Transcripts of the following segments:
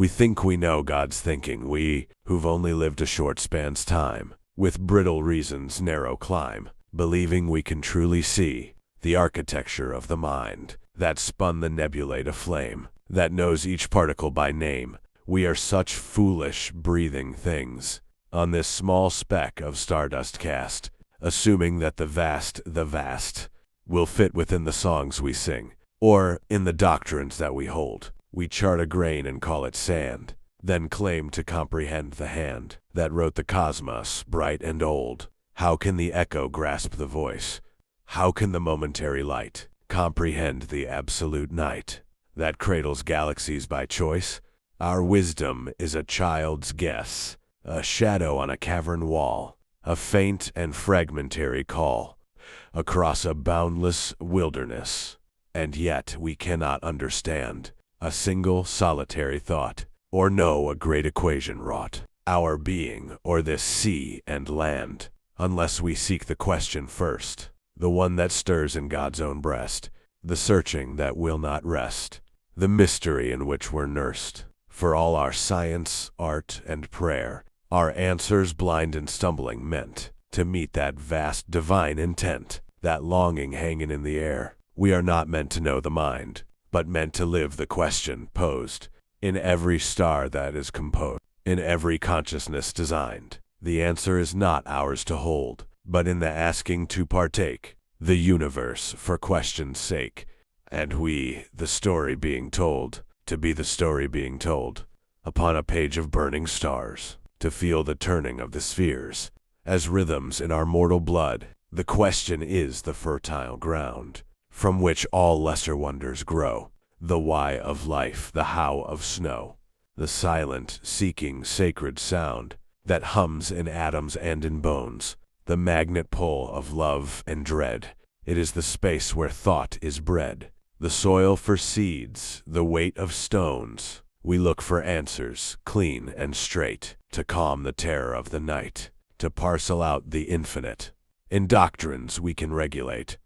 We think we know God's thinking, we, who've only lived a short span's time, with brittle reason's narrow climb, believing we can truly see the architecture of the mind that spun the nebulae to flame, that knows each particle by name. We are such foolish, breathing things on this small speck of stardust cast, assuming that the vast, will fit within the songs we sing, or in the doctrines that we hold. We chart a grain and call it sand, then claim to comprehend the hand that wrote the cosmos, bright and old. How can the echo grasp the voice? How can the momentary light comprehend the absolute night that cradles galaxies by choice? Our wisdom is a child's guess, a shadow on a cavern wall, a faint and fragmentary call across a boundless wilderness. And yet we cannot understand a single solitary thought, or know a great equation wrought our being or this sea and land, unless we seek the question first, the one that stirs in God's own breast, the searching that will not rest, the mystery in which we're nursed. For all our science, art, and prayer, our answers blind and stumbling meant to meet that vast divine intent, that longing hanging in the air. We are not meant to know the mind, but meant to live the question posed in every star that is composed, in every consciousness designed. The answer is not ours to hold, but in the asking to partake the universe for question's sake, and we, the story being told, to be the story being told, upon a page of burning stars, to feel the turning of the spheres as rhythms in our mortal blood. The question is the fertile ground from which all lesser wonders grow, the why of life, the how of snow, the silent, seeking, sacred sound that hums in atoms and in bones, the magnet pull of love and dread. It is the space where thought is bred, the soil for seeds, the weight of stones. We look for answers, clean and straight, to calm the terror of the night, to parcel out the infinite. In doctrines we can regulate,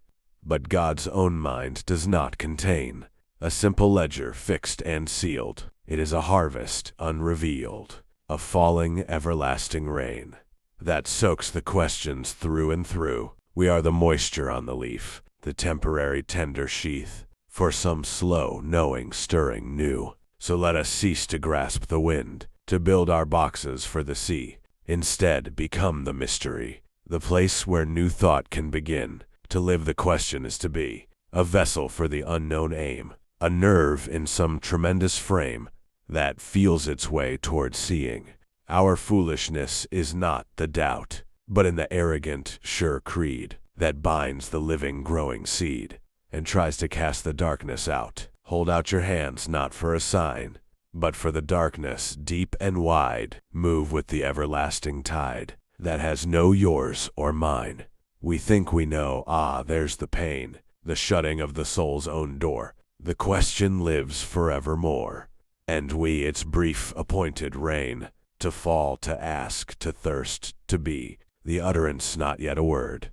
but God's own mind does not contain a simple ledger fixed and sealed. It is a harvest unrevealed, a falling everlasting rain that soaks the questions through and through. We are the moisture on the leaf, the temporary tender sheath for some slow, knowing, stirring new. So let us cease to grasp the wind, to build our boxes for the sea. Instead, become the mystery, the place where new thought can begin. To live the question is to be a vessel for the unknown aim, a nerve in some tremendous frame that feels its way toward seeing. Our foolishness is not the doubt, but in the arrogant, sure creed that binds the living, growing seed and tries to cast the darkness out. Hold out your hands not for a sign, but for the darkness deep and wide. Move with the everlasting tide that has no yours or mine. We think we know, there's the pain, the shutting of the soul's own door. The question lives forevermore, and we its brief appointed rain, to fall, to ask, to thirst, to be, the utterance not yet a word,